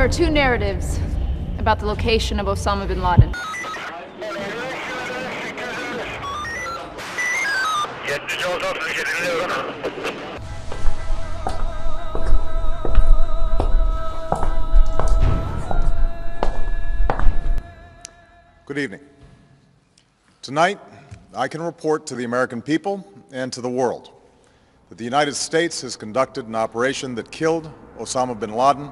are two narratives about the location of Osama bin Laden. Good evening. Tonight, I can report to the American people and to the world that the United States has conducted an operation that killed Osama bin Laden,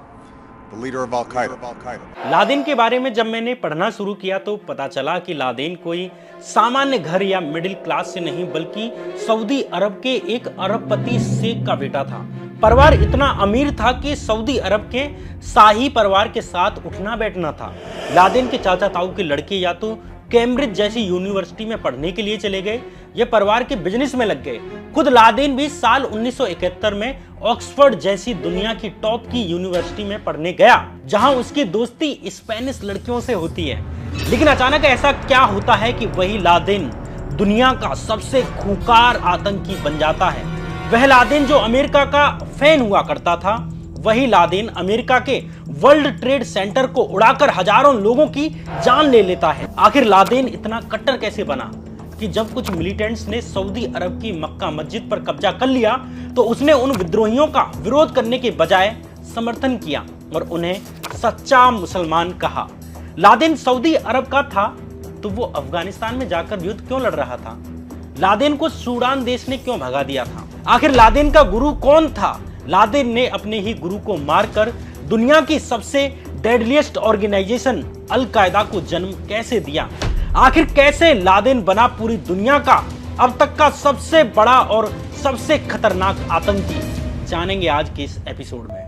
the leader of Al-Qaeda. Laden के बारे में जब मैंने पढ़ना शुरू किया तो पता चला कि लादेन कोई सामान्य घर या मिडिल क्लास से नहीं बल्कि सऊदी अरब के एक अरबपति शेख का बेटा था। परिवार इतना अमीर था कि सऊदी अरब के शाही परिवार के साथ उठना बैठना था। लादेन के चाचा ताऊ के लड़के या तो कैम्ब्रिज जैसी यूनिवर्सिटी में पढ़ने के लिए चले गए या परिवार के बिजनेस में लग गए। खुद लादेन भी साल 1971 में ऑक्सफोर्ड जैसी दुनिया की टॉप की यूनिवर्सिटी में पढ़ने गया, जहां उसकी दोस्ती स्पेनिश लड़कियों से होती है। लेकिन अचानक ऐसा क्या होता है कि वही लादेन दुनिया का सबसे खूंखार आतंकी बन जाता है। वह लादेन जो अमेरिका का फैन हुआ करता था, वही लादेन अमेरिका के वर्ल्ड ट्रेड सेंटर को उड़ाकर हजारों लोगों की जान ले लेता है। आखिर लादेन इतना कट्टर कैसे बना कि जब कुछ मिलिटेंट्स ने सऊदी अरब की मक्का मस्जिद पर कब्जा कर लिया तो उसने उन विद्रोहियों का विरोध करने के बजाय समर्थन किया और उन्हें सच्चा मुसलमान कहा। लादेन सऊदी अरब का था तो वो अफगानिस्तान में जाकर युद्ध क्यों लड़ रहा था? लादेन को सूडान देश ने क्यों भगा दिया था? आखिर लादेन का गुरु कौन था? लादेन ने अपने ही गुरु को मारकर दुनिया की सबसे डेडलिएस्ट ऑर्गेनाइजेशन अल कायदा को जन्म कैसे दिया? आखिर कैसे लादेन बना पूरी दुनिया का अब तक का सबसे बड़ा और सबसे खतरनाक आतंकी? जानेंगे आज के इस एपिसोड में।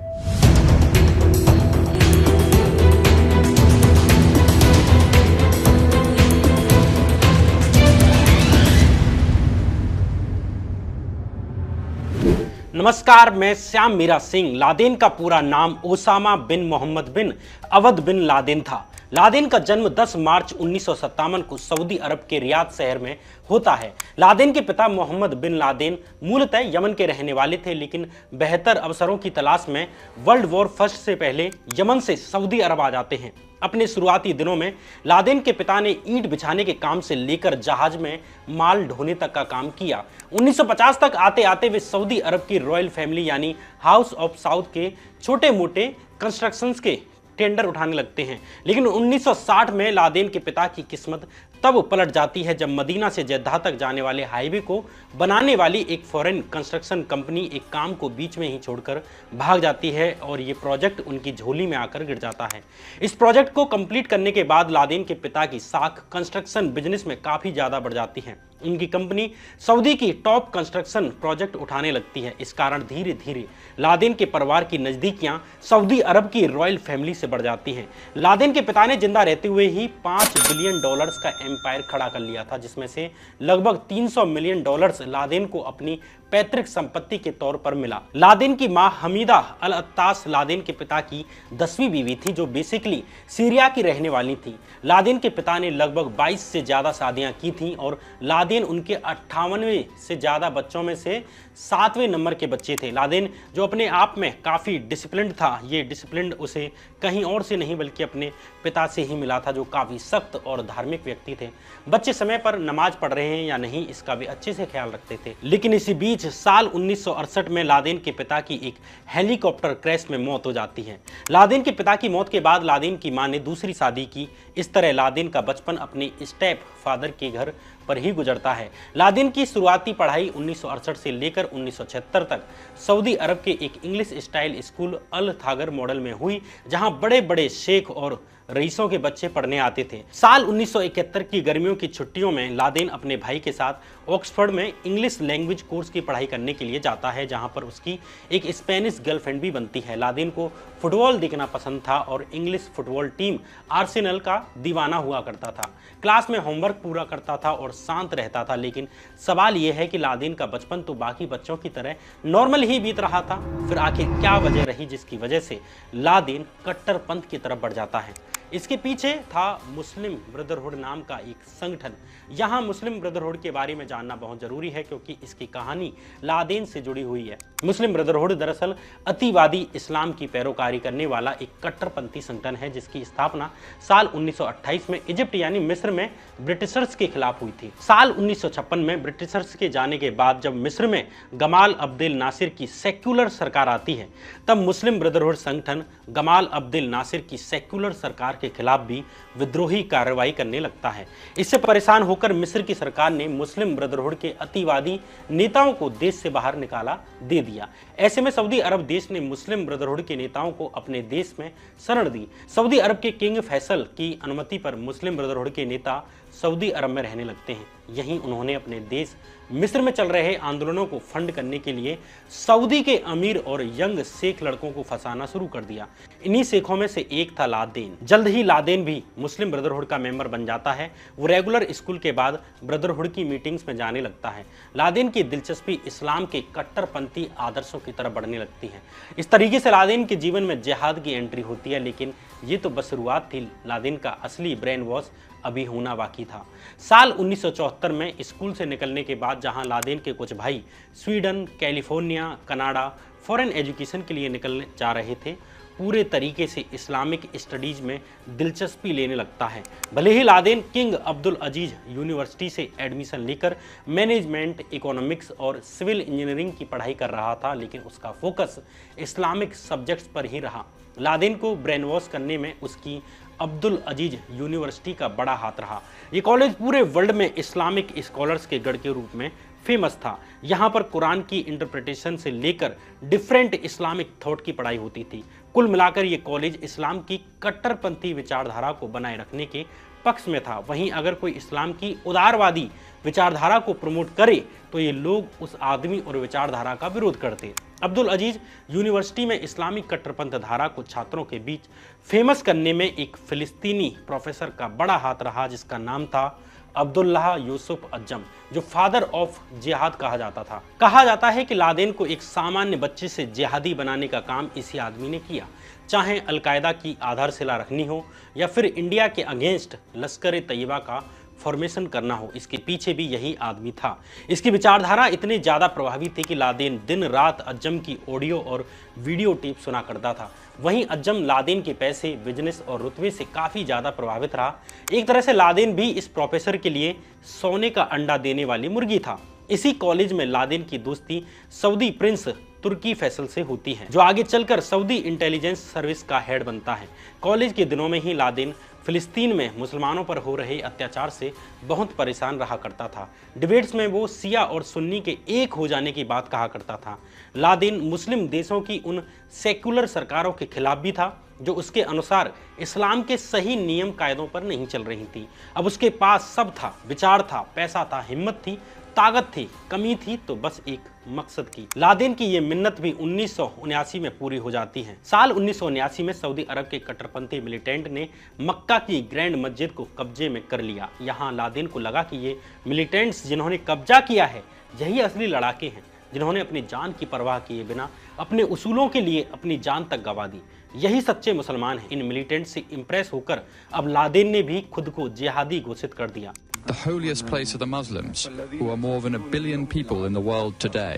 नमस्कार, मैं श्याम मीरा सिंह। लादेन का पूरा नाम ओसामा बिन मोहम्मद बिन अवद बिन लादेन था। लादेन का जन्म 10 मार्च 1957 को सऊदी अरब के रियाद शहर में होता है। लादेन के पिता मोहम्मद बिन लादेन मूलतः यमन के रहने वाले थे, लेकिन बेहतर अवसरों की तलाश में वर्ल्ड वॉर फर्स्ट से पहले यमन से सऊदी अरब आ जाते हैं। अपने शुरुआती दिनों में लादेन के पिता ने ईंट बिछाने के काम से लेकर जहाज में माल ढोने तक का काम किया। 1950 तक आते आते वे सऊदी अरब की रॉयल फैमिली यानी हाउस ऑफ साउद के छोटे मोटे कंस्ट्रक्शंस के टेंडर उठाने लगते हैं। लेकिन 1960 में लादेन के पिता की किस्मत तब पलट जाती है जब मदीना से जेद्दा तक जाने वाले हाईवे को बनाने वाली एक फॉरेन कंस्ट्रक्शन कंपनी एक काम को बीच में ही छोड़कर भाग जाती है और ये प्रोजेक्ट उनकी झोली में आकर गिर जाता है। इस प्रोजेक्ट को कंप्लीट करने के बाद लादेन के पिता की साख कंस्ट्रक्शन बिजनेस में काफ़ी ज़्यादा बढ़ जाती है। उनकी कंपनी सऊदी की टॉप कंस्ट्रक्शन प्रोजेक्ट उठाने लगती है। इस कारण धीरे धीरे लादेन के परिवार की नज़दीकियां सऊदी अरब की रॉयल फैमिली से बढ़ जाती हैं। लादेन के पिता ने जिंदा रहते हुए ही $5 बिलियन का एम्पायर खड़ा कर लिया था, जिसमें से लगभग $300 मिलियन लादेन को अपनी पैतृक संपत्ति के तौर पर मिला। लादेन की मां हमीदा अल अत्तास लादेन के पिता की 10वीं बीवी थी, जो बेसिकली सीरिया की रहने वाली थी। लादेन के पिता ने लगभग 22 से ज़्यादा शादियां की थीं और लादेन उनके 58वें से ज़्यादा बच्चों में से 7वें नंबर के बच्चे थे। लादेन जो अपने आप में काफ़ी डिसिप्लिन्ड था, ये डिसिप्लिन उसे कहीं और से नहीं बल्कि अपने पिता से ही मिला था, जो काफ़ी सख्त और धार्मिक व्यक्ति थे। बच्चे समय पर नमाज पढ़ रहे हैं या नहीं इसका भी अच्छे से ख्याल रखते थे। लेकिन इसी बीच साल 1968 में लादेन के पिता की एक हेलीकॉप्टर क्रैश में मौत हो जाती है। लादेन के पिता की मौत के बाद लादेन की मां ने दूसरी शादी की। इस तरह लादेन का बचपन अपने स्टेप फादर के घर पर ही गुजरता है। लादेन की शुरुआती पढ़ाई 1968 से लेकर 1976 तक सऊदी अरब के एक इंग्लिश स्टाइल स्कूल अल थागर मॉडल में हुई, जहां बड़े बड़े शेख और रईसों के बच्चे पढ़ने आते थे। साल 1971 की गर्मियों की छुट्टियों में लादेन अपने भाई के साथ ऑक्सफोर्ड में इंग्लिश लैंग्वेज कोर्स की पढ़ाई करने के लिए जाता है, जहां पर उसकी एक स्पेनिश गर्लफ्रेंड भी बनती है। लादेन को फुटबॉल देखना पसंद था और इंग्लिश फुटबॉल टीम आर्सेनल का दीवाना हुआ करता था। क्लास में होमवर्क पूरा करता था और शांत रहता था। लेकिन सवाल यह है कि लादेन का बचपन तो बाकी बच्चों की तरह नॉर्मल ही बीत रहा था, फिर आखिर क्या वजह रही जिसकी वजह से लादेन कट्टरपंथ की तरफ बढ़ जाता है? इसके पीछे था मुस्लिम ब्रदरहुड नाम का एक संगठन। यहाँ मुस्लिम ब्रदरहुड के बारे में जानना बहुत जरूरी है क्योंकि इसकी कहानी लादेन से जुड़ी हुई है। मुस्लिम ब्रदरहुड दरअसल अतिवादी इस्लाम की पैरोकारी करने वाला एक कट्टरपंथी संगठन है जिसकी स्थापना साल 1928 में इजिप्ट यानी मिस्र में ब्रिटिशर्स के खिलाफ हुई थी। साल 1956 में ब्रिटिशर्स के जाने के बाद जब मिस्र में गमाल अब्देल नासिर की सेक्युलर सरकार आती है तब मुस्लिम ब्रदरहुड संगठन गमाल अब्देल नासिर की सेक्युलर सरकार के खिलाफ भी विद्रोही कार्रवाई करने लगता है। इससे परेशान होकर मिस्र की सरकार ने मुस्लिम ब्रदरहुड के अतिवादी नेताओं को देश से बाहर निकाला दे दिया। ऐसे में सऊदी अरब देश ने मुस्लिम ब्रदरहुड के नेताओं को अपने देश में शरण दी। सऊदी अरब के किंग फैसल की अनुमति पर मुस्लिम ब्रदरहुड के नेता सऊदी अरब में रहने लगते हैं। यहीं उन्होंने अपने देश मिस्र में चल रहे आंदोलनों को फंड करने के लिए सऊदी के अमीर और यंग शेख लड़कों को फंसाना शुरू कर दिया। इन्हीं शेखों में से एक था लादेन। जल्द ही लादेन भी मुस्लिम ब्रदरहुड का मेंबर बन जाता है। वो रेगुलर स्कूल के बाद ब्रदरहुड की मीटिंग्स में जाने लगता है। लादेन की दिलचस्पी इस्लाम के कट्टरपंथी आदर्शों की तरफ बढ़ने लगती है। इस तरीके से लादेन के जीवन में जिहाद की एंट्री होती है, लेकिन ये तो बस शुरुआत थी। लादेन का असली ब्रेन वॉश अभी होना बाकी था। साल 1974 में स्कूल से निकलने के बाद जहां लादेन के कुछ भाई Sweden, California, Canada foreign education के लिए निकलने जा रहे थे, पूरे तरीके से इस्लामिक स्टडीज में दिलचस्पी लेने लगता है। भले ही लादेन किंग अब्दुल अजीज यूनिवर्सिटी से एडमिशन लेकर मैनेजमेंट, इकोनॉमिक्स और सिविल इंजीनियरिंग की पढ़ाई कर रहा था, लेकिन उसका फोकस इस्लामिक सब्जेक्ट्स पर ही रहा। लादेन को ब्रेन वॉश करने में उसकी अब्दुल अजीज यूनिवर्सिटी का बड़ा हाथ रहा। ये कॉलेज पूरे वर्ल्ड में इस्लामिक स्कॉलर्स के गढ़ के रूप में फेमस था। यहाँ पर कुरान की इंटरप्रिटेशन से लेकर डिफरेंट इस्लामिक थॉट की पढ़ाई होती थी। कुल मिलाकर ये कॉलेज इस्लाम की कट्टरपंथी विचारधारा को बनाए रखने के पक्ष में था। वहीं अगर कोई इस्लाम की उदारवादी विचारधारा को प्रमोट करे तो ये लोग उस आदमी और विचारधारा का विरोध करते। अब्दुल अजीज यूनिवर्सिटी में इस्लामिक कट्टरपंथ धारा को छात्रों के बीच फेमस करने में एक फिलिस्तीनी प्रोफेसर का बड़ा हाथ रहा जिसका नाम था अब्दुल्लाह यूसुफ अज्जम, जो फादर ऑफ जिहाद कहा जाता था। कहा जाता है कि लादेन को एक सामान्य बच्चे से जिहादी बनाने का काम इसी आदमी ने किया, चाहे अलकायदा की आधारशिला रखनी हो या फिर इंडिया के अगेंस्ट लश्कर तैयबा का फॉर्मेशन करना हो, इसके पीछे भी यही आदमी था। इसकी विचारधारा इतनी ज़्यादा प्रभावी थी कि लादेन दिन रात अज्जम की ऑडियो और वीडियो टेप सुना करता था। वहीं अज्जम लादेन के पैसे, बिजनेस और रुतबे से काफ़ी ज़्यादा प्रभावित रहा। एक तरह से लादेन भी इस प्रोफेसर के लिए सोने का अंडा देने वाली मुर्गी था। इसी कॉलेज में लादेन की दोस्ती सऊदी प्रिंस तुर्की फैसल से होती है, जो आगे चलकर सऊदी इंटेलिजेंस सर्विस का हेड बनता है। कॉलेज के दिनों में ही लादेन फिलिस्तीन में मुसलमानों पर हो रहे अत्याचार से बहुत परेशान रहा करता था। डिबेट्स में वो सिया और सुन्नी के एक हो जाने की बात कहा करता था। लादेन मुस्लिम देशों की उन सेक्युलर सरकारों के खिलाफ भी था जो उसके अनुसार इस्लाम के सही नियम कायदों पर नहीं चल रही थी। अब उसके पास सब था, विचार था, पैसा था, हिम्मत थी, ताकत थी, कमी थी तो बस एक मकसद की। लादेन की ये मिन्नत भी 1979 में पूरी हो जाती है। साल 1979 में सऊदी अरब के कट्टरपंथी मिलिटेंट ने मक्का की ग्रैंड मस्जिद को कब्जे में कर लिया। यहाँ लादेन को लगा कि ये मिलिटेंट्स जिन्होंने कब्जा किया है यही असली लड़ाके हैं, जिन्होंने अपनी जान की परवाह किए बिना अपने उसूलों के लिए अपनी जान तक गंवा दी। यही सच्चे मुसलमान हैं। इन मिलिटेंट से इंप्रेस होकर अब लादेन ने भी खुद को जिहादी घोषित कर दिया। The holiest place of the Muslims, who are more than 1 billion people in the world today.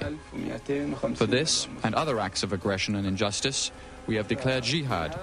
For this and other acts of aggression and injustice, we have declared jihad.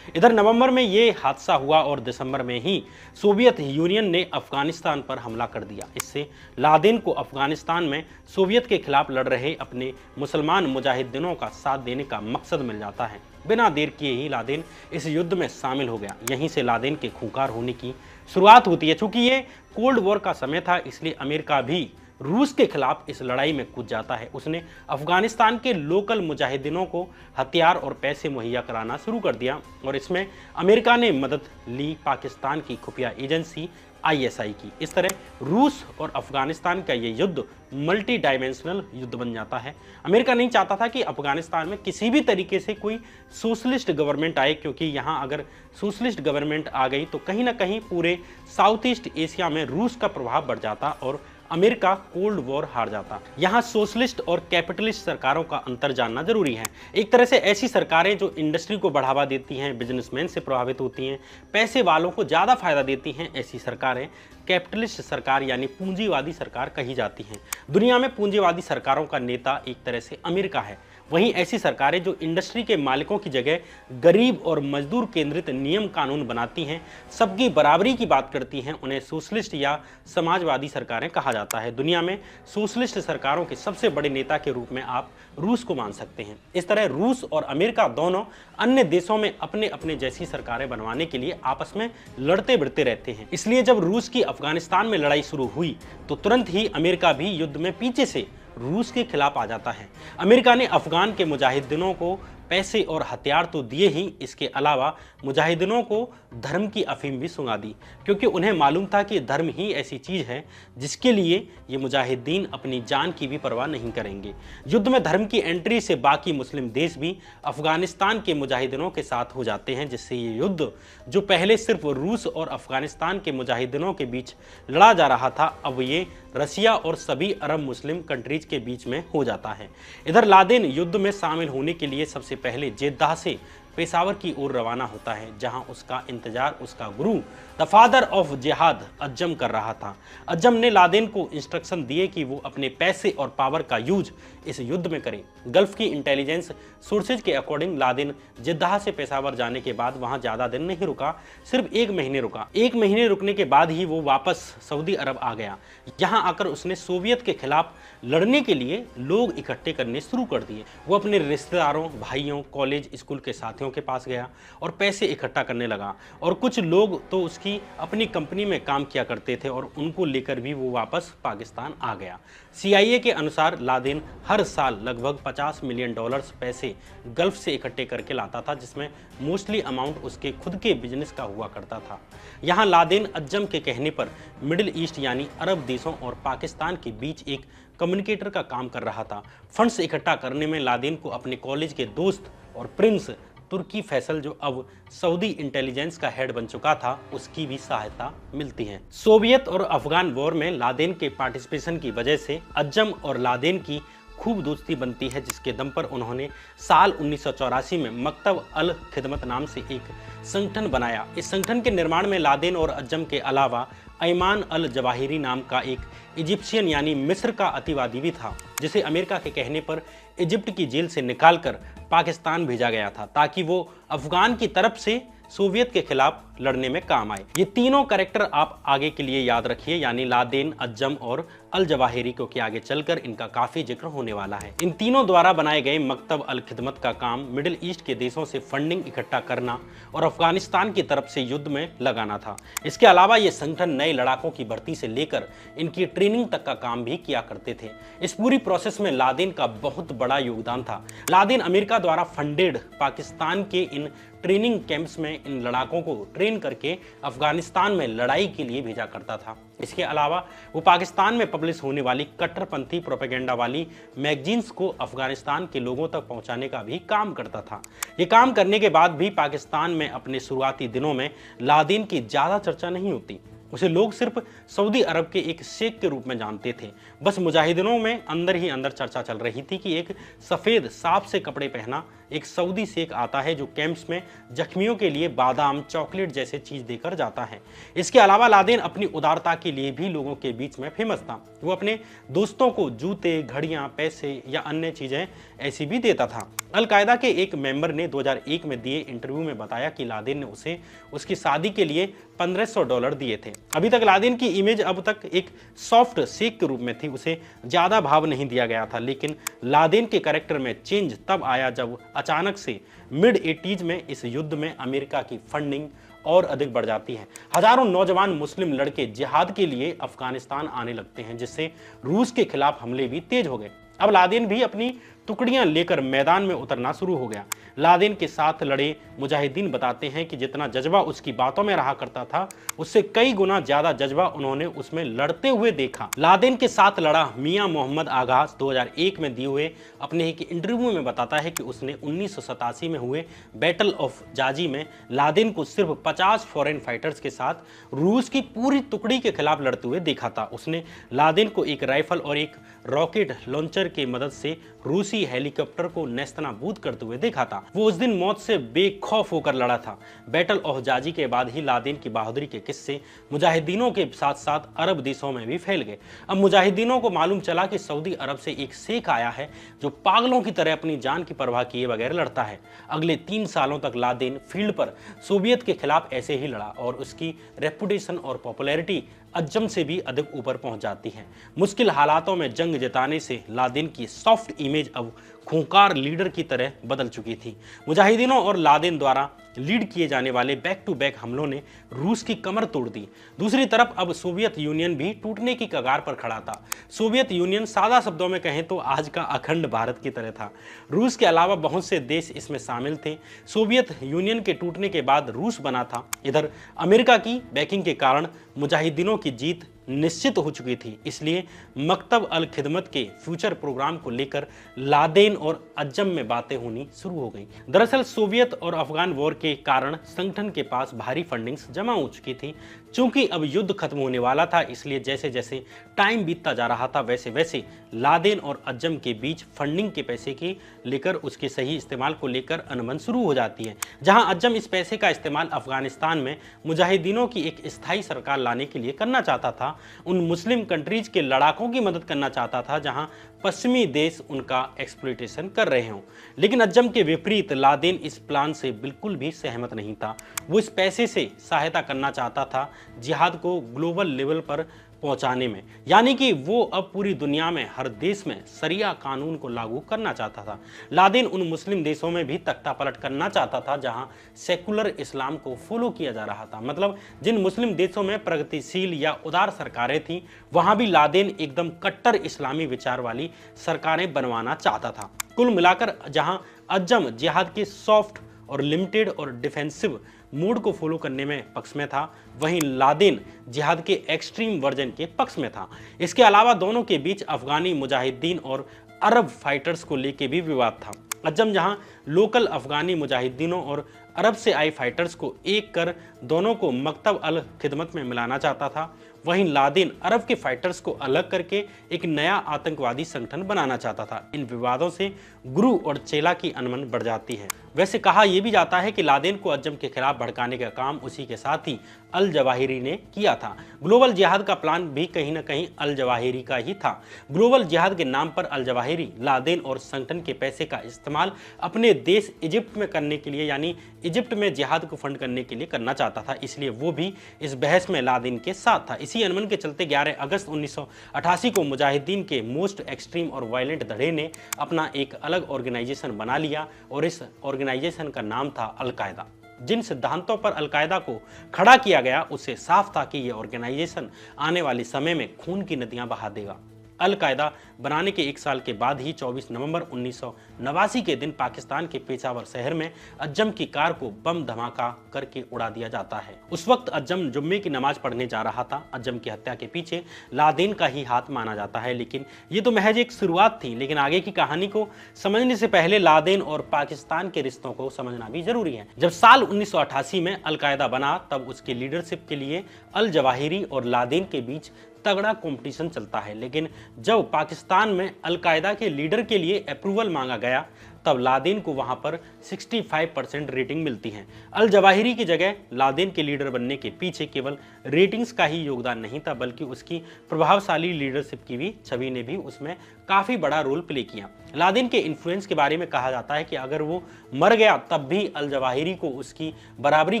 इधर नवंबर में ये हादसा हुआ और दिसंबर में ही सोवियत यूनियन ने अफगानिस्तान पर हमला कर दिया। इससे लादेन को अफगानिस्तान में सोवियत के खिलाफ लड़ रहे अपने मुसलमान मुजाहिदीनों का साथ देने का मकसद मिल जाता है। बिना देर किए ही लादेन इस युद्ध में शामिल हो गया। यहीं से लादेन के खूंखार होने की शुरुआत होती है। चूंकि ये कोल्ड वॉर का समय था, इसलिए अमेरिका भी रूस के खिलाफ इस लड़ाई में कूद जाता है। उसने अफगानिस्तान के लोकल मुजाहिदीनों को हथियार और पैसे मुहैया कराना शुरू कर दिया और इसमें अमेरिका ने मदद ली पाकिस्तान की खुफिया एजेंसी ISI की। इस तरह रूस और अफगानिस्तान का ये युद्ध मल्टी डायमेंशनल युद्ध बन जाता है। अमेरिका नहीं चाहता था कि अफगानिस्तान में किसी भी तरीके से कोई सोशलिस्ट गवर्नमेंट आए, क्योंकि यहाँ अगर सोशलिस्ट गवर्नमेंट आ गई तो कहीं ना कहीं पूरे साउथ ईस्ट एशिया में रूस का प्रभाव बढ़ जाता और अमेरिका कोल्ड वॉर हार जाता। यहाँ सोशलिस्ट और कैपिटलिस्ट सरकारों का अंतर जानना जरूरी है। एक तरह से ऐसी सरकारें जो इंडस्ट्री को बढ़ावा देती हैं, बिजनेसमैन से प्रभावित होती हैं, पैसे वालों को ज़्यादा फायदा देती हैं, ऐसी सरकारें कैपिटलिस्ट सरकार यानी पूंजीवादी सरकार कही जाती हैं। दुनिया में पूंजीवादी सरकारों का नेता एक तरह से अमेरिका है। वहीं ऐसी सरकारें जो इंडस्ट्री के मालिकों की जगह गरीब और मजदूर केंद्रित नियम कानून बनाती हैं, सबकी बराबरी की बात करती हैं, उन्हें सोशलिस्ट या समाजवादी सरकारें कहा जाता है। दुनिया में सोशलिस्ट सरकारों के सबसे बड़े नेता के रूप में आप रूस को मान सकते हैं। इस तरह रूस और अमेरिका दोनों अन्य देशों में अपने अपने जैसी सरकारें बनवाने के लिए आपस में लड़ते भिड़ते रहते हैं। इसलिए जब रूस की अफगानिस्तान में लड़ाई शुरू हुई तो तुरंत ही अमेरिका भी युद्ध में पीछे से रूस के खिलाफ आ जाता है। अमेरिका ने अफगान के मुजाहिदीनों को पैसे और हथियार तो दिए ही, इसके अलावा मुजाहिदीनों को धर्म की अफीम भी सुंघा दी, क्योंकि उन्हें मालूम था कि धर्म ही ऐसी चीज़ है जिसके लिए ये मुजाहिदीन अपनी जान की भी परवाह नहीं करेंगे। युद्ध में धर्म की एंट्री से बाकी मुस्लिम देश भी अफगानिस्तान के मुजाहिदीनों के साथ हो जाते हैं, जिससे ये युद्ध जो पहले सिर्फ रूस और अफगानिस्तान के मुजाहिदीनों के बीच लड़ा जा रहा था, अब ये रसिया और सभी अरब मुस्लिम कंट्रीज के बीच में हो जाता है। इधर लादेन युद्ध में शामिल होने के लिए सबसे पहले जेद्दाह से पेशावर की ओर रवाना होता है, जहां उसका इंतजार उसका गुरु द फादर ऑफ जिहाद अज्जम कर रहा था। अज्जम ने लादेन को इंस्ट्रक्शन दिए कि वो अपने पैसे और पावर का यूज इस युद्ध में करे। गल्फ की इंटेलिजेंस सोर्सेज के अकॉर्डिंग लादेन जेद्दाह से पेशावर जाने के बाद वहां ज्यादा दिन नहीं रुका, सिर्फ 1 महीने रुका। 1 महीने रुकने के बाद ही वो वापस सऊदी अरब आ गया। यहाँ आकर उसने सोवियत के खिलाफ लड़ने के लिए लोग इकट्ठे करने शुरू कर दिए। वो अपने रिश्तेदारों, भाइयों, कॉलेज, स्कूल के साथियों के पास गया और पैसे इकट्ठा करने लगा। और कुछ लोग तो उसकी अपनी कंपनी में काम किया करते थे और उनको लेकर भी वो वापस पाकिस्तान आ गया। CIA के अनुसार लादेन हर साल लगभग $50 मिलियन पैसे गल्फ से इकट्ठे करके लाता था, जिसमें मोस्टली अमाउंट उसके खुद के बिजनेस का हुआ करता था। यहाँ लादेन अज्जम के कहने पर मिडिल ईस्ट यानी अरब देशों और पाकिस्तान के बीच एक कम्युनिकेटर का काम कर रहा था। फंड्स इकट्ठा करने में लादेन को अपने कॉलेज के दोस्त और प्रिंस तुर्की फैसल, जो अब सऊदी इंटेलिजेंस का हेड बन चुका था, उसकी भी सहायता मिलती है। सोवियत और अफगान वॉर में लादेन के पार्टिसिपेशन की वजह से अज्जम और लादेन की खूब दोस्ती बनती है, जिसके दम पर उन्होंने साल 1984 में मकतब अल खिदमत नाम से एक संगठन बनाया। इस संगठन के निर्माण में लादेन और अज्जम के अलावा अयमान अल जवाहिरी नाम का एक इजिप्शियन यानी मिस्र का अतिवादी भी था, जिसे अमेरिका के कहने पर इजिप्ट की जेल से निकालकर पाकिस्तान भेजा गया था, ताकि वो अफगान की तरफ से सोवियत के खिलाफ लड़ने में काम आए। ये तीनों कैरेक्टर आप आगे के लिए याद रखिए, यानी लादेन, अज्जम और अल जवाहिरी, क्योंकि आगे चलकर इनका काफी जिक्र होने वाला है। इन तीनों द्वारा बनाए गए मकतब अल खिदमत का काम मिडिल ईस्ट के देशों से फंडिंग इकट्ठा करना और अफगानिस्तान की तरफ से युद्ध में लगाना था। इसके अलावा ये संगठन नए लड़ाकों की भर्ती से लेकर इनकी ट्रेनिंग तक का काम भी किया करते थे। इस पूरी प्रोसेस में लादेन का बहुत बड़ा योगदान था। लादेन अमेरिका द्वारा फंडेड पाकिस्तान के इन ट्रेनिंग कैंप्स में इन लड़ाकों को ट्रेन करके अफगानिस्तान में लड़ाई के लिए भेजा करता था। इसके अलावा वो पाकिस्तान में पब्लिश होने वाली कट्टरपंथी प्रोपेगेंडा वाली मैगजीन्स को अफगानिस्तान के लोगों तक पहुंचाने का भी काम करता था। ये काम करने के बाद भी पाकिस्तान में अपने शुरुआती दिनों में लादेन की ज़्यादा चर्चा नहीं होती। उसे लोग सिर्फ सऊदी अरब के एक शेख के रूप में जानते थे। बस मुजाहिदीनों में अंदर ही अंदर चर्चा चल रही थी कि एक सफ़ेद सांप से कपड़े पहना एक सऊदी शेख आता है जो कैंप्स में जख्मियों के लिए बादाम, चॉकलेट जैसे चीज़ देकर जाता है। इसके अलावा लादेन अपनी उदारता के लिए भी लोगों के बीच में फेमस था। वो अपने दोस्तों को जूते, घड़ियाँ, पैसे या अन्य चीज़ें ऐसी भी देता था। अल-कायदा के एक मेंबर ने 2001 में दिए इंटरव्यू में बताया कि लादेन ने उसे उसकी शादी के लिए $1500 दिए थे। अभी तक लादेन की इमेज अब तक एक सॉफ्ट शेख के रूप में थी, उसे ज़्यादा भाव नहीं दिया गया था। लेकिन लादेन के कैरेक्टर में चेंज तब आया जब अचानक से मिड 80s में इस युद्ध में अमेरिका की फंडिंग और अधिक बढ़ जाती है। हजारों नौजवान मुस्लिम लड़के जिहाद के लिए अफगानिस्तान आने लगते हैं, जिससे रूस के खिलाफ हमले भी तेज हो गए। अब लादेन भी अपनी टुकड़ियां लेकर मैदान में उतरना शुरू हो गया। लादेन के साथ लड़े मुजाहिदीन बताते हैं कि जितना जज्बा उसकी बातों में रहा करता था, उससे कई गुना ज्यादा जज्बा उन्होंने उसमें लड़ते हुए देखा। लादेन के साथ लड़ा मियां मोहम्मद आगाज 2001 में दिए हुए अपने एक इंटरव्यू में बताता है कि उसने 1987 में हुए बैटल ऑफ जाजी में लादेन को सिर्फ 50 फॉरेन फाइटर्स के साथ रूस की पूरी टुकड़ी के खिलाफ लड़ते हुए देखा था। उसने लादेन को एक राइफल और एक रॉकेट लॉन्चर की मदद से रूसी हेलीकॉप्टर को नेस्तनाबूद करते हुए देखा था। वो उस दिन मौत से बेखौफ होकर लड़ा था। बैटल ऑफ जाजी के बाद ही लादेन की बहादुरी के किस्से मुजाहिदीनों के साथ साथ अरब देशों में भी फैल गए। अब मुजाहिदीनों को मालूम चला कि सऊदी अरब से एक शेख आया है जो पागलों की तरह अपनी जान की परवाह किए बगैर लड़ता है। अगले 3 सालों तक लादेन फील्ड पर सोवियत के खिलाफ ऐसे ही लड़ा और उसकी रेपुटेशन और पॉपुलैरिटी अज्जम से भी अधिक ऊपर पहुंच जाती है। मुश्किल हालातों में जंग जिताने से लादेन की सॉफ्ट इमेज अब खूंखार लीडर की तरह बदल चुकी थी। मुजाहिदीनों और लादेन द्वारा लीड किए जाने वाले बैक टू बैक हमलों ने रूस की कमर तोड़ दी। दूसरी तरफ अब सोवियत यूनियन भी टूटने की कगार पर खड़ा था। सोवियत यूनियन सादा शब्दों में कहें तो आज का अखंड भारत की तरह था। रूस के अलावा बहुत से देश इसमें शामिल थे। सोवियत यूनियन के टूटने के बाद रूस बना था। इधर अमेरिका की बैकिंग के कारण मुजाहिदीनों की जीत निश्चित हो चुकी थी। इसलिए मकतब अल खिदमत के फ्यूचर प्रोग्राम को लेकर लादेन और अज्जम में बातें होनी शुरू हो गई। दरअसल सोवियत और अफगान वॉर के कारण संगठन के पास भारी फंडिंग्स जमा हो चुकी थी। चूंकि अब युद्ध खत्म होने वाला था, इसलिए जैसे जैसे टाइम बीतता जा रहा था वैसे वैसे लादेन और अज्जम के बीच फंडिंग के पैसे की लेकर उसके सही इस्तेमाल को लेकर अनबन शुरू हो जाती है। जहां अज्जम इस पैसे का इस्तेमाल अफगानिस्तान में मुजाहिदीनों की एक स्थायी सरकार लाने के लिए करना चाहता था, उन मुस्लिम कंट्रीज के लड़ाकों की मदद करना चाहता था जहां पश्चिमी देश उनका एक्सप्लॉइटेशन कर रहे हों। लेकिन अज्जम के विपरीत लादेन इस प्लान से बिल्कुल भी सहमत नहीं था। वो इस पैसे से सहायता करना चाहता था जिहाद को ग्लोबल लेवल पर पहुंचाने में, यानी कि वो अब पूरी दुनिया में हर देश में शरिया कानून को लागू करना चाहता था। लादेन उन मुस्लिम देशों में भी तख्ता पलट करना चाहता था जहां सेकुलर इस्लाम को फॉलो किया जा रहा था। मतलब जिन मुस्लिम देशों में प्रगतिशील या उदार सरकारें थीं, वहां भी लादेन एकदम कट्टर इस्लामी विचार वाली सरकारें बनवाना चाहता था। कुल मिलाकर जहां अज्जम जिहाद के सॉफ्ट और लिमिटेड और डिफेंसिव मूड को फॉलो करने में पक्ष में था, वहीं लादेन जिहाद के एक्सट्रीम वर्जन के पक्ष में था। इसके अलावा दोनों के बीच अफगानी मुजाहिदीन और अरब फाइटर्स को लेकर भी विवाद था। अज्जम जहां लोकल अफगानी मुजाहिदीनों और अरब से आए फाइटर्स को एक कर दोनों को मकतब अल खिदमत में मिलाना चाहता था, वहीं लादेन अरब के फाइटर्स को अलग करके एक नया आतंकवादी संगठन बनाना चाहता था। इन विवादों से गुरु और चेला की अनबन बढ़ जाती है। वैसे कहा यह भी जाता है कि लादेन को अज्जम के खिलाफ भड़काने का काम उसी के साथ ही अल जवाहिरी ने किया था। ग्लोबल जिहाद का प्लान भी कहीं ना कहीं अल जवाहिरी का ही था। ग्लोबल जिहाद के नाम पर अल जवाहिरी लादेन और संगठन के पैसे का इस्तेमाल अपने देश इजिप्ट में करने के लिए, यानी इजिप्ट में जिहाद को फंड करने के लिए करना चाहता था, इसलिए वो भी इस बहस में लादेन के साथ था। इसी अनबन के चलते 11 अगस्त 1988 को मुजाहिदीन के मोस्ट एक्सट्रीम और वायलेंट धड़े ने अपना एक अलग ऑर्गेनाइजेशन बना लिया और इस ऑर्गेनाइजेशन का नाम था अल-कायदा। जिन सिद्धांतों पर अल-कायदा को खड़ा किया गया उससे साफ था कि यह ऑर्गेनाइजेशन आने वाले समय में खून की नदियां बहा देगा। अल-कायदा बनाने के 1 साल के बाद ही 24 नवंबर 1989 के दिन पाकिस्तान के पेशावर शहर में अज्जम की कार को बम धमाका करके उड़ा दिया जाता है। उस वक्त अज्जम जुम्मे की नमाज पढ़ने जा रहा था। अज्जम की हत्या के पीछे लादेन का ही हाथ माना जाता है, लेकिन ये तो महज एक शुरुआत थी। लेकिन आगे की कहानी को समझने से पहले लादेन और पाकिस्तान के रिश्तों को समझना भी जरूरी है। जब साल 1988 में अल-कायदा बना तब उसकी लीडरशिप के लिए अल जवाहिरी और लादेन के बीच तगड़ा कंपटीशन चलता है। लेकिन जब पाकिस्तान में अल-कायदा के लीडर के लिए अप्रूवल मांगा गया तब लादेन को वहां पर 65% रेटिंग मिलती है। अल जवाहिरी की जगह लादेन के लीडर बनने के पीछे केवल रेटिंग्स का ही योगदान नहीं था, बल्कि उसकी प्रभावशाली लीडरशिप की भी छवि ने भी उसमें काफी बड़ा रोल प्ले किया। लादेन के इन्फ्लुएंस के बारे में कहा जाता है कि अगर वो मर गया तब भी अल जवाहिरी को उसकी बराबरी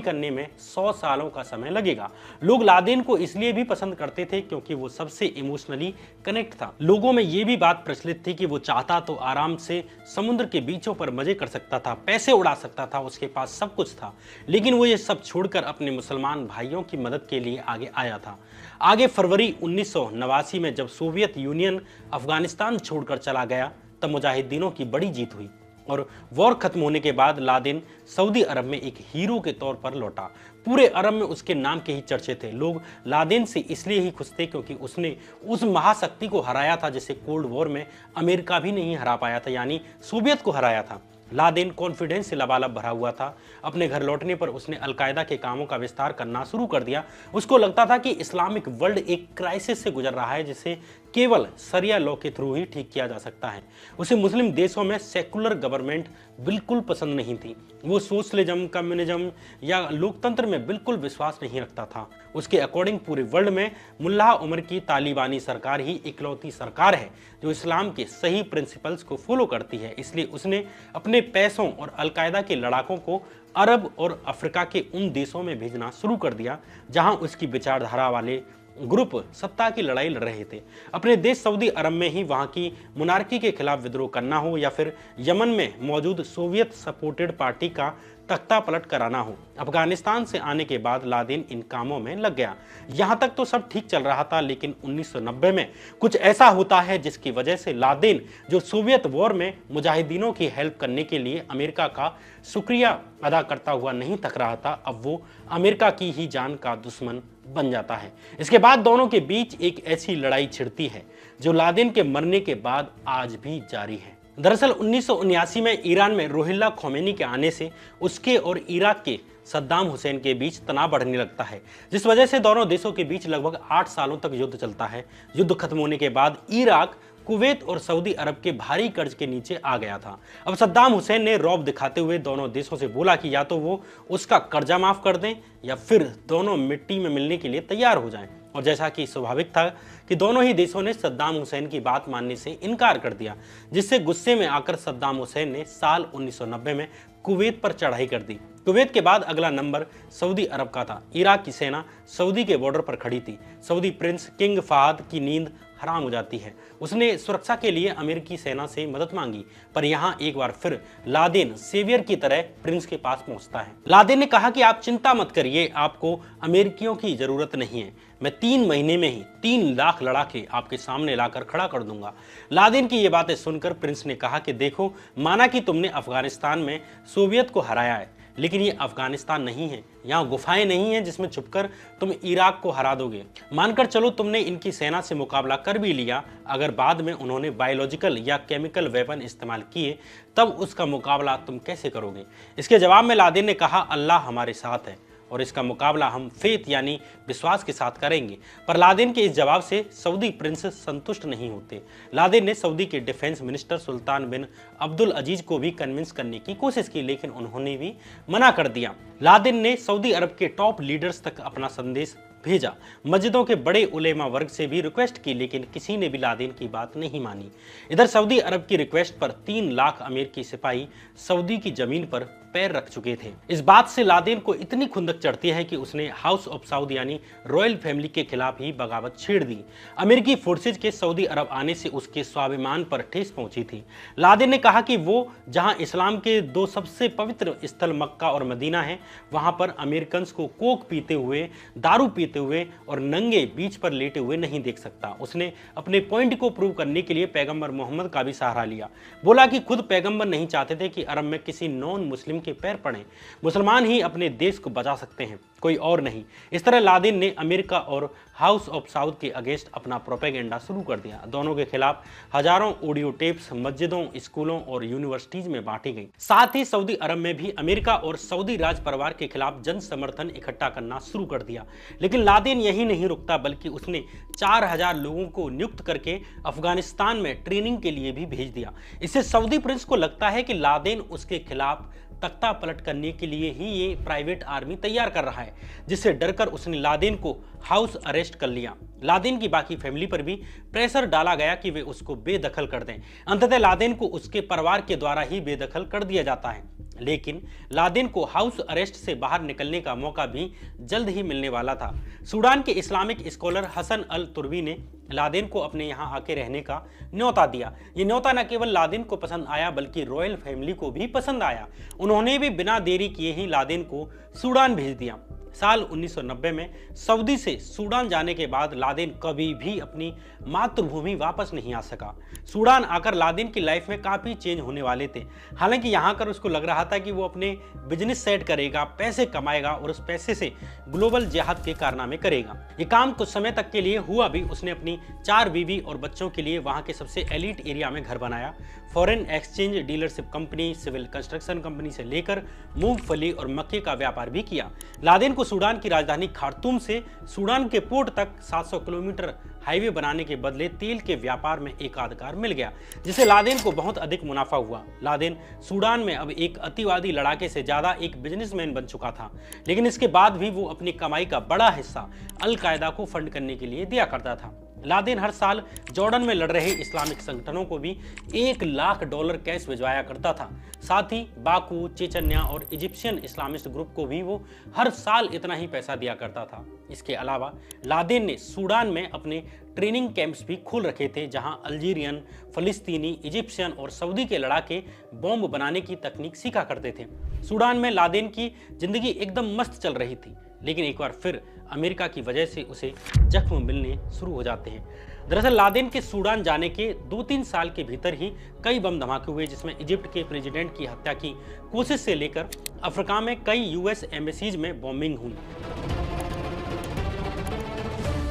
करने में 100 सालों का समय लगेगा। लोग लादेन को इसलिए भी पसंद करते थे क्योंकि वो सबसे इमोशनली कनेक्ट था। लोगों में ये भी बात प्रचलित थी कि वो चाहता तो आराम से समुद्र के बीचों पर मजे कर सकता था, पैसे उड़ा सकता था, उसके पास सब कुछ था, लेकिन वो ये सब छोड़कर अपने मुसलमान भाइयों की मदद के लिए आगे आया था। आगे फरवरी 1989 में जब सोवियत यूनियन अफगानिस्तान छोड़कर चला गया तब मुजाहिदीनों की बड़ी जीत हुई। और वॉर खत्म होने के बाद लादेन सऊदी अरब में एक हीरो के तौर पर लौटा। पूरे अरब में उसके नाम के ही चर्चे थे। लोग लादेन से इसलिए ही खुश थे क्योंकि उसने उस महाशक्ति को हराया था जिसे कोल्ड वॉर में अमेरिका भी नहीं हरा पाया था, यानी सोवियत को हराया था। लादेन कॉन्फिडेंस से लबालब भरा हुआ था। अपने घर लौटने पर उसने अलकायदा के कामों का विस्तार करना शुरू कर दिया। उसको लगता था कि इस्लामिक वर्ल्ड एक क्राइसिस से गुजर रहा है जिसे केवल शरिया लॉ के थ्रू ही ठीक किया जा सकता है। उसे मुस्लिम देशों में सेकुलर गवर्नमेंट बिल्कुल पसंद नहीं थी। वो सोशलिज्म, कम्युनिज्म या लोकतंत्र में बिल्कुल विश्वास नहीं रखता था। उसके अकॉर्डिंग पूरे वर्ल्ड में मुल्ला उमर की तालिबानी सरकार ही इकलौती सरकार है जो इस्लाम के सही प्रिंसिपल्स को फॉलो करती है। इसलिए उसने अपने पैसों और अलकायदा के लड़ाकों को अरब और अफ्रीका के उन देशों में भेजना शुरू कर दिया जहां उसकी विचारधारा वाले ग्रुप सत्ता की लड़ाई लड़ रहे थे। अपने देश सऊदी अरब में ही वहां की मोनार्की के खिलाफ विद्रोह करना हो या फिर यमन में मौजूद सोवियत सपोर्टेड पार्टी का तख्ता पलट कराना हो। अफगानिस्तान से आने के बाद लादेन इन कामों में लग गया। यहां तक तो सब ठीक चल रहा था, लेकिन 1990 में कुछ ऐसा होता है जिसकी वजह से लादेन, जो सोवियत वॉर में मुजाहिदीनों की हेल्प करने के लिए अमेरिका का शुक्रिया अदा करता हुआ नहीं थक रहा था, अब वो अमेरिका की ही जान का दुश्मन बन जाता है। इसके बाद दोनों के बीच एक ऐसी लड़ाई छिड़ती है जो लादेन के मरने के बाद आज भी जारी है। दरअसल 1979 में ईरान में रुहुल्लाह खोमेनी के आने से उसके और इराक के सद्दाम हुसैन के बीच तनाव बढ़ने लगता है, जिस वजह से दोनों देशों के बीच लगभग 8 सालों तक युद्ध चलता है। युद्ध खत्म होने के बाद इराक कुवैत और सऊदी अरब के भारी कर्ज के नीचे आ गया था। अब सद्दाम हुसैन ने रौब दिखाते हुए दोनों देशों से बोला कि या तो वो उसका कर्जा माफ कर दें या फिर दोनों मिट्टी में मिलने के लिए तैयार हो जाएं। और जैसा कि स्वाभाविक था कि दोनों ही देशों ने सद्दाम हुसैन की बात मानने से इनकार कर दिया, जिससे गुस्से में आकर सद्दाम हुसैन ने साल 1990 में कुवैत पर चढ़ाई कर दी। कुवैत के बाद अगला नंबर सऊदी अरब का था। इराक की सेना सऊदी के बॉर्डर पर खड़ी थी। सऊदी प्रिंस किंग फहद की नींद हराम हो जाती है। उसने सुरक्षा के लिए अमेरिकी सेना से मदद मांगी, पर यहाँ एक बार फिर लादेन सेवियर की तरह प्रिंस के पास पहुंचता है। लादेन ने कहा कि आप चिंता मत करिए, आपको अमेरिकियों की जरूरत नहीं है। मैं 3 महीने में ही 3 लाख लड़ाके आपके सामने लाकर खड़ा कर दूंगा। लादेन की ये बातें सुनकर प्रिंस ने कहा कि देखो, माना कि तुमने अफगानिस्तान में सोवियत को हराया है, लेकिन ये अफगानिस्तान नहीं है। यहाँ गुफाएं नहीं हैं जिसमें छुपकर तुम इराक को हरा दोगे। मानकर चलो तुमने इनकी सेना से मुकाबला कर भी लिया, अगर बाद में उन्होंने बायोलॉजिकल या केमिकल वेपन इस्तेमाल किए तब उसका मुकाबला तुम कैसे करोगे? इसके जवाब में लादेन ने कहा, अल्लाह हमारे साथ है और इसका मुकाबला हम फेथ यानी विश्वास के साथ करेंगे। पर लादेन के इस जवाब से सऊदी प्रिंस संतुष्ट नहीं होते। लादेन ने सऊदी के डिफेंस मिनिस्टर सुल्तान बिन अब्दुल अजीज को भी कन्विंस करने की कोशिश की, लेकिन उन्होंने भी मना कर दिया। लादेन ने सऊदी अरब के टॉप लीडर्स तक अपना संदेश भेजा, मस्जिदों के बड़े उलेमा वर्ग से भी रिक्वेस्ट की, लेकिन किसी ने भी लादेन की बात नहीं मानी। इधर सऊदी अरब की रिक्वेस्ट पर 3 लाख अमेरिकी सिपाही सऊदी की जमीन पर पैर रख चुके थे। इस बात से लादेन को इतनी खुंदक चढ़ती है कि उसने हाउस ऑफ साउद यानी रॉयल फैमिली के खिलाफ ही बगावत छेड़ दी। अमेरिकी फोर्सेज के सऊदी अरब आने से उसके स्वाभिमान पर ठेस पहुंची थी। लादेन ने कहा कि वो जहां इस्लाम के 2 सबसे पवित्र स्थल मक्का और मदीना है, वहां पर अमेरिकन को कोक पीते हुए, दारू पीते हुए और नंगे बीच पर लेटे हुए नहीं देख सकता। उसने अपने पॉइंट को प्रूव करने के लिए पैगंबर मोहम्मद का भी सहारा लिया। बोला कि खुद पैगंबर नहीं चाहते थे कि अरब में किसी नॉन मुस्लिम के पैर पड़े। मुसलमान ही अपने देश को बचा सकते हैं, कोई और नहीं। इस तरह लादेन ने अमेरिका और हाउस ऑफ साउद के अगेंस्ट अपना प्रोपेगेंडा शुरू कर दिया। दोनों के खिलाफ हजारों ऑडियो टेप्स मस्जिदों, स्कूलों और यूनिवर्सिटीज में बांटी गई। साथ ही सऊदी अरब में भी अमेरिका और सऊदी राज परिवार के खिलाफ जन समर्थन इकट्ठा करना शुरू कर दिया। लेकिन लादेन यही नहीं रुकता, बल्कि उसने 4000 लोगों को नियुक्त करके अफगानिस्तान में ट्रेनिंग के लिए भी भेज दिया। इससे सऊदी प्रिंस को लगता है कि लादेन उसके खिलाफ तख्ता पलट करने के लिए ही ये प्राइवेट आर्मी तैयार कर रहा है, जिससे डरकर उसने लादेन को हाउस अरेस्ट कर लिया। लादेन की बाकी फैमिली पर भी प्रेशर डाला गया कि वे उसको बेदखल कर दें। अंततः लादेन को उसके परिवार के द्वारा ही बेदखल कर दिया जाता है। लेकिन लादेन को हाउस अरेस्ट से बाहर निकलने का मौका भी जल्द ही मिलने वाला था। सूडान के इस्लामिक स्कॉलर हसन अल तुर्वी ने लादेन को अपने यहाँ आके रहने का न्योता दिया। ये न्योता न केवल लादेन को पसंद आया, बल्कि रॉयल फैमिली को भी पसंद आया। उन्होंने भी बिना देरी किए ही लादेन को सूडान भेज दिया। साल 1990 में सऊदी से सूडान जाने के बाद लादेन कभी भी अपनी मातृभूमि वापस नहीं आ सका। सूडान आकर लादेन की लाइफ में काफी चेंज होने वाले थे। हालांकि यहाँ कर उसको लग रहा था कि वो अपने बिजनेस सेट करेगा, पैसे कमाएगा और उस पैसे से ग्लोबल जिहाद के कारनामे करेगा। ये काम कुछ समय तक के लिए हुआ भी। उसने अपनी 4 बीवी और बच्चों के लिए वहां के सबसे एलिट एरिया में घर बनाया। Foreign exchange dealership company, civil construction company से लेकर मूंगफली और मक्के का व्यापार भी किया। लादेन को सूडान की राजधानी खार्तूम से सूडान के पोर्ट तक 700 किलोमीटर हाईवे बनाने के बदले तेल के व्यापार में एकाधिकार मिल गया, जिससे लादेन को बहुत अधिक मुनाफा हुआ। लादेन सूडान में अब एक अतिवादी लड़ाके से ज्यादा एक बिजनेसमैन बन चुका था, लेकिन इसके बाद भी वो अपनी कमाई का बड़ा हिस्सा अल कायदा को फंड करने के लिए दिया करता था। लादेन हर साल जॉर्डन में लड़ रहे इस्लामिक संगठनों को भी $1 लाख कैश भिजवाया करता था। साथ ही बाकू, चेचन्या और इजिप्शियन इस्लामिस्ट ग्रुप को भी वो हर साल इतना ही पैसा दिया करता था। इसके अलावा लादेन ने सूडान में अपने ट्रेनिंग कैंप्स भी खोल रखे थे, जहां अल्जीरियन, फलिस्तीनी, इजिप्शियन और सऊदी के लड़ाके बॉम्ब बनाने की तकनीक सीखा करते थे। सूडान में लादेन की जिंदगी एकदम मस्त चल रही थी, लेकिन एक बार फिर अमेरिका की वजह से उसे जख्म मिलने शुरू हो जाते हैं। दरअसल लादेन के सूडान जाने के 2-3 साल के भीतर ही कई बम धमाके हुए, जिसमें इजिप्ट के प्रेसिडेंट की हत्या की कोशिश से लेकर अफ्रीका में कई यूएस एम्बेसीज में बॉम्बिंग हुई,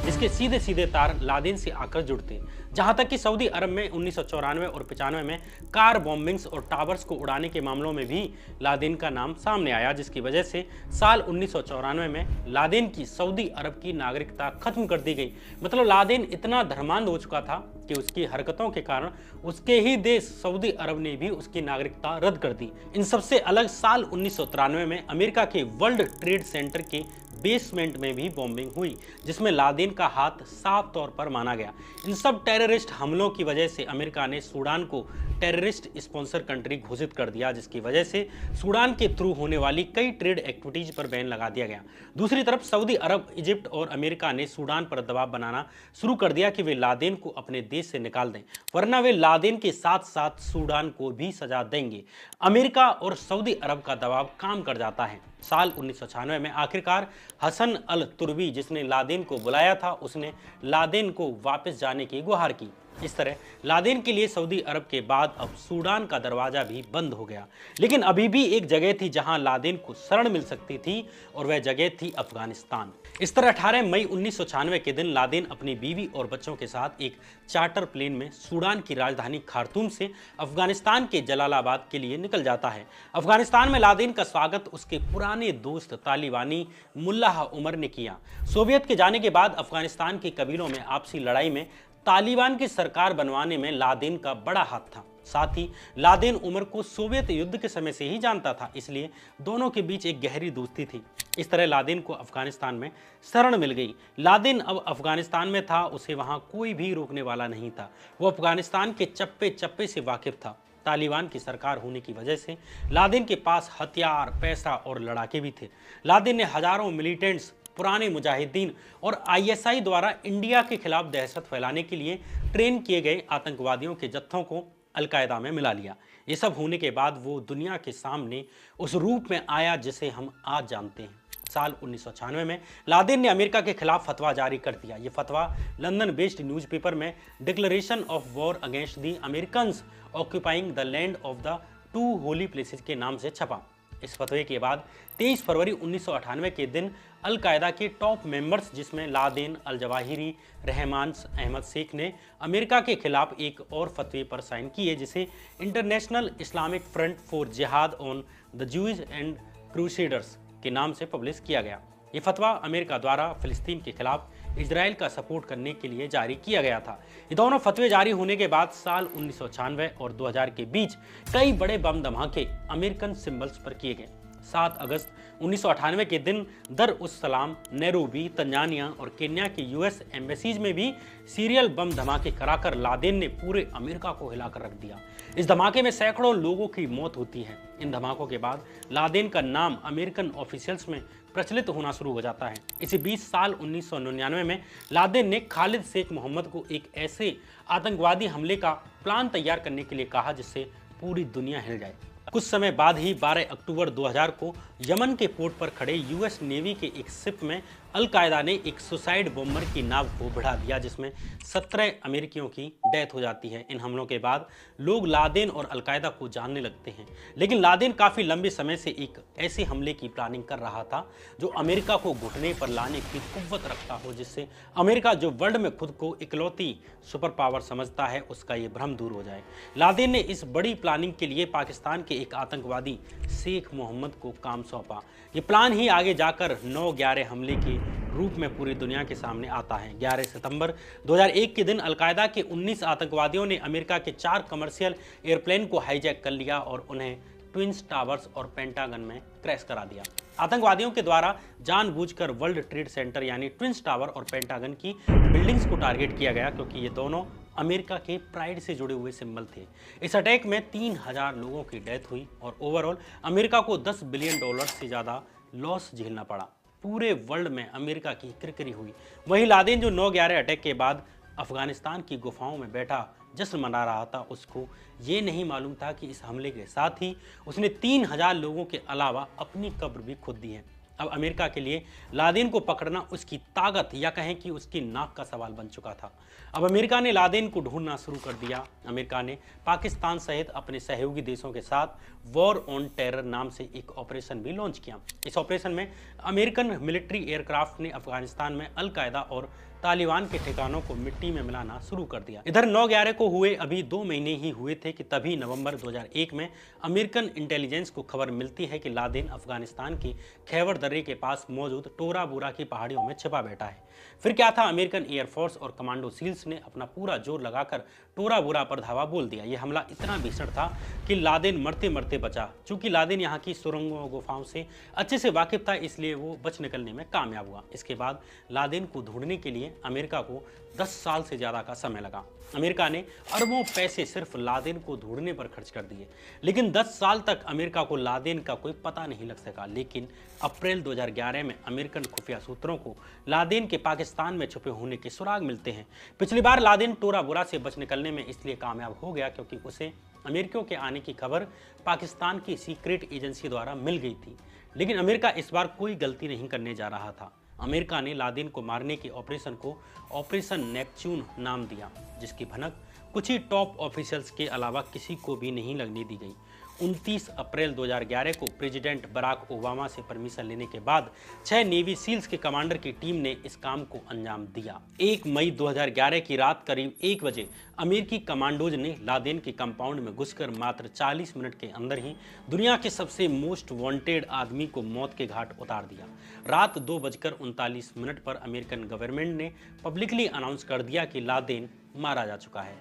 जिसके सीधे सीधे तार लादेन से आकर जुड़ते। जहां तक कि सऊदी अरब में 1994 और 95 में कार बॉम्बिंग्स और टावर्स को उड़ाने के मामलों में भी लादेन का नाम सामने आया, जिसकी वजह से साल 1994 में लादेन की सऊदी अरब की नागरिकता खत्म कर दी गई। मतलब लादेन इतना धर्मांध हो चुका था कि उसकी हरकतों के कारण उसके ही देश सऊदी अरब ने भी उसकी नागरिकता रद्द कर दी। इन सबसे अलग साल 1993 में अमेरिका के वर्ल्ड ट्रेड सेंटर के बेसमेंट में भी बॉम्बिंग हुई, जिसमें लादेन का हाथ साफ तौर पर माना गया। इन सब टेररिस्ट हमलों की वजह से अमेरिका ने सूडान को टेररिस्ट स्पॉन्सर कंट्री घोषित कर दिया, जिसकी वजह से सूडान के थ्रू होने वाली कई ट्रेड एक्टिविटीज पर बैन लगा दिया गया। दूसरी तरफ सऊदी अरब, इजिप्ट और अमेरिका ने सूडान पर दबाव बनाना शुरू कर दिया कि वे लादेन को अपने देश से निकाल दें, वरना वे लादेन के साथ साथ सूडान को भी सजा देंगे। अमेरिका और सऊदी अरब का दबाव काम कर जाता है। साल 1996 में आखिरकार हसन अल तुर्बी, जिसने लादेन को बुलाया था, उसने लादेन को वापस जाने की गुहार की। इस तरह लादेन के लिए सऊदी अरब के बाद अब सूडान का दरवाजा भी बंद हो गया। लेकिन अभी भी एक जगह थी जहां लादेन को शरण मिल सकती थी, और वह जगह थी अफगानिस्तान। इस तरह 18 मई 1996 के दिन लादेन अपनी बीवी और बच्चों के साथ एक चार्टर प्लेन में सूडान की राजधानी खार्तूम से अफगानिस्तान के जलालाबाद के लिए निकल जाता है। अफगानिस्तान में लादेन का स्वागत उसके पुराने दोस्त तालिबानी मुल्लाह उमर ने किया। सोवियत के जाने के बाद अफगानिस्तान के कबीलों में आपसी लड़ाई में तालिबान की सरकार बनवाने में लादेन का बड़ा हाथ था। साथ ही लादेन उमर को सोवियत युद्ध के समय से ही जानता था, इसलिए दोनों के बीच एक गहरी दोस्ती थी। इस तरह लादेन को अफगानिस्तान में शरण मिल गई। लादेन अब अफगानिस्तान में था, उसे वहां कोई भी रोकने वाला नहीं था। वो अफगानिस्तान के चप्पे चप्पे से वाकिफ था। तालिबान की सरकार होने की वजह से लादेन के पास हथियार, पैसा और लड़ाके भी थे। लादेन ने हजारों मिलिटेंट्स, पुराने मुजाहिदीन और आईएसआई द्वारा इंडिया के खिलाफ दहशत फैलाने के लिए ट्रेन किए गए आतंकवादियों के जत्थों को अल-कायदा में मिला लिया। ये सब होने के बाद वो दुनिया के सामने उस रूप में आया जिसे हम आज जानते हैं। साल 1996 में लादेन ने अमेरिका के खिलाफ फतवा जारी कर दिया। ये फतवा लंदन बेस्ड न्यूज़पेपर में declaration of war against the Americans occupying the land of the 2 Holi places के नाम से छपा। इस फतवे के बाद 23 फरवरी 1998 के दिन अल कायदा के टॉप मेंबर्स, जिसमें Laden, al Zawahiri, Rahman Ahmed Sheikh, ने अमेरिका के खिलाफ एक और फतवे पर साइन किए, जिसे इंटरनेशनल इस्लामिक फ्रंट फॉर जिहाद on the Jews and crusaders के नाम से पब्लिश किया गया। ये फतवा अमेरिका द्वारा फिलिस्तीन के खिलाफ इजराइल का सपोर्ट करने के लिए जारी किया गया था। ये दोनों फतवे जारी होने के बाद साल 1996 और 2000 के बीच कई बड़े बम धमाके अमेरिकन सिंबल्स पर किए गए। 7 अगस्त 1998 के दिन दर उस सलाम, नैरोबी, तंजानिया और केन्या के यूएस एम्बेसीज में भी सीरियल बम धमाके कराकर लादेन ने पूरे अमेरिका को हिलाकर रख दिया। इस धमाके में सैकड़ों लोगों की मौत होती है। इन धमाकों के बाद लादेन का नाम अमेरिकन ऑफिशियल्स में प्रचलित होना शुरू हो जाता है। इसी बीच साल 1999 में लादेन ने खालिद शेख मोहम्मद को एक ऐसे आतंकवादी हमले का प्लान तैयार करने के लिए कहा जिससे पूरी दुनिया हिल जाए। कुछ समय बाद ही 12 अक्टूबर 2000 को यमन के पोर्ट पर खड़े यूएस नेवी के एक शिप में अलकायदा ने एक सुसाइड बॉम्बर की नाव को बढ़ा दिया, जिसमें 17 अमेरिकियों की डेथ हो जाती है। इन हमलों के बाद लोग लादेन और अलकायदा को जानने लगते हैं, लेकिन लादेन काफी लंबे समय से एक ऐसे हमले की प्लानिंग कर रहा था जो अमेरिका को घुटने पर लाने की कुव्वत रखता हो, जिससे अमेरिका जो वर्ल्ड में खुद को इकलौती सुपर पावर समझता है उसका ये भ्रम दूर हो जाए। लादेन ने इस बड़ी प्लानिंग के लिए पाकिस्तान के एक आतंकवादी शेख मोहम्मद को काम सौंपा। ये प्लान ही आगे जाकर 9/11 हमले के रूप में पूरी दुनिया के सामने आता है। 11 सितंबर 2001 के दिन अलकायदा के 19 आतंकवादियों ने अमेरिका के 4 कमर्शियल एयरप्लेन को हाईजैक कर लिया और उन्हें ट्विन्स टावर्स और पेंटागन में क्रैश करा दिया। आतंकवादियों के द्वारा जानबूझकर वर्ल्ड ट्रेड सेंटर यानी ट्विन्स टावर और पेंटागन की बिल्डिंग्स को टारगेट किया गया, क्योंकि ये दोनों अमेरिका के प्राइड से जुड़े हुए सिंबल थे। इस अटैक में 3000 लोगों की डेथ हुई और ओवरऑल अमेरिका को $10 बिलियन से ज़्यादा लॉस झेलना पड़ा। पूरे वर्ल्ड में अमेरिका की किरकिरी हुई। वहीं लादेन जो 9/11 अटैक के बाद अफगानिस्तान की गुफाओं में बैठा जश्न मना रहा था, उसको ये नहीं मालूम था कि इस हमले के साथ ही उसने 3000 लोगों के अलावा अपनी कब्र भी खुद दी है। अब अमेरिका के लिए लादेन को पकड़ना उसकी ताकत या कहें कि उसकी नाक का सवाल बन चुका था। अब अमेरिका ने लादेन को ढूंढना शुरू कर दिया। अमेरिका ने पाकिस्तान सहित अपने सहयोगी देशों के साथ वॉर ऑन टेरर नाम से एक ऑपरेशन भी लॉन्च किया। इस ऑपरेशन में अमेरिकन मिलिट्री एयरक्राफ्ट ने अफगानिस्तान में अलकायदा और तालिबान के ठिकानों को मिट्टी में मिलाना शुरू कर दिया। इधर 9/11 को हुए अभी 2 महीने ही हुए थे कि तभी नवंबर 2001 में अमेरिकन इंटेलिजेंस को खबर मिलती है कि लादेन अफगानिस्तान की खैबर दर्रे के पास मौजूद टोरा बोरा की पहाड़ियों में छिपा बैठा है। फिर क्या था, अमेरिकन एयरफोर्स और कमांडो सील्स ने अपना पूरा जोर लगाकर टोरा बोरा पर धावा बोल दिया। यह हमला इतना भीषण था कि लादेन मरते मरते बचा। चूंकि लादेन यहाँ की सुरंगों और गुफाओं से अच्छे से वाकिफ था, इसलिए वो बच निकलने में कामयाब हुआ। इसके बाद लादेन को ढूंढने के लिए अमेरिका को 10 साल से ज़्यादा का समय लगा। अमेरिका ने अरबों पैसे सिर्फ लादेन को ढूंढने पर खर्च कर दिए, लेकिन 10 साल तक अमेरिका को लादेन का कोई पता नहीं लग सका। लेकिन अप्रैल 2011 में अमेरिकन खुफिया सूत्रों को लादेन के पाकिस्तान में छुपे होने के सुराग मिलते हैं। पिछली बार लादेन टोरा बोरा से बच निकलने में इसलिए कामयाब हो गया क्योंकि उसे अमेरिकियों के आने की खबर पाकिस्तान की सीक्रेट एजेंसी द्वारा मिल गई थी। लेकिन अमेरिका इस बार कोई गलती नहीं करने जा रहा था। अमेरिका ने लादेन को मारने के ऑपरेशन को ऑपरेशन नेपच्यून नाम दिया, जिसकी भनक कुछ ही टॉप ऑफिशियल्स के अलावा किसी को भी नहीं लगने दी गई। 29 अप्रैल 2011 को प्रेसिडेंट बराक ओबामा से परमिशन लेने के बाद 6 नेवी सील्स के कमांडर की टीम ने इस काम को अंजाम दिया। 1 मई 2011 की रात करीब 1 बजे अमेरिकी कमांडोज ने लादेन के कंपाउंड में घुसकर मात्र 40 मिनट के अंदर ही दुनिया के सबसे मोस्ट वांटेड आदमी को मौत के घाट उतार दिया। रात 2:39 पर अमेरिकन गवर्नमेंट ने पब्लिकली अनाउंस कर दिया कि लादेन मारा जा चुका है।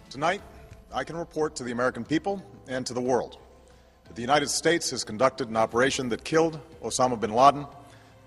Tonight, I can report to the American people and to the world that the United States has conducted an operation that killed Osama bin Laden,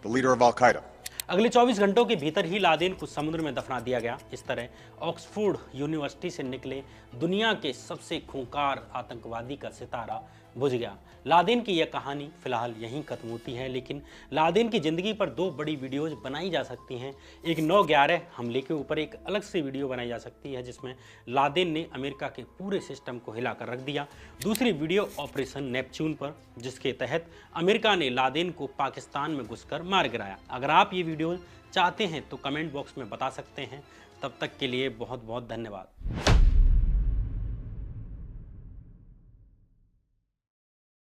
the leader of Al-Qaeda. अगले 24 घंटों के भीतर ही लादेन को समुद्र में दफना दिया गया। इस तरह ऑक्सफोर्ड यूनिवर्सिटी से निकले दुनिया के सबसे खूंखार आतंकवादी का सितारा बुझ गया। लादेन की यह कहानी फिलहाल यहीं खत्म होती है, लेकिन लादेन की ज़िंदगी पर 2 बड़ी वीडियोज बनाई जा सकती हैं। एक 9/11 हमले के ऊपर एक अलग से वीडियो बनाई जा सकती है जिसमें लादेन ने अमेरिका के पूरे सिस्टम को हिलाकर रख दिया। दूसरी वीडियो ऑपरेशन नेपच्यून पर, जिसके तहत अमेरिका ने लादेन को पाकिस्तान में घुसकर मार गिराया। अगर आप ये वीडियो चाहते हैं तो कमेंट बॉक्स में बता सकते हैं। तब तक के लिए बहुत बहुत धन्यवाद।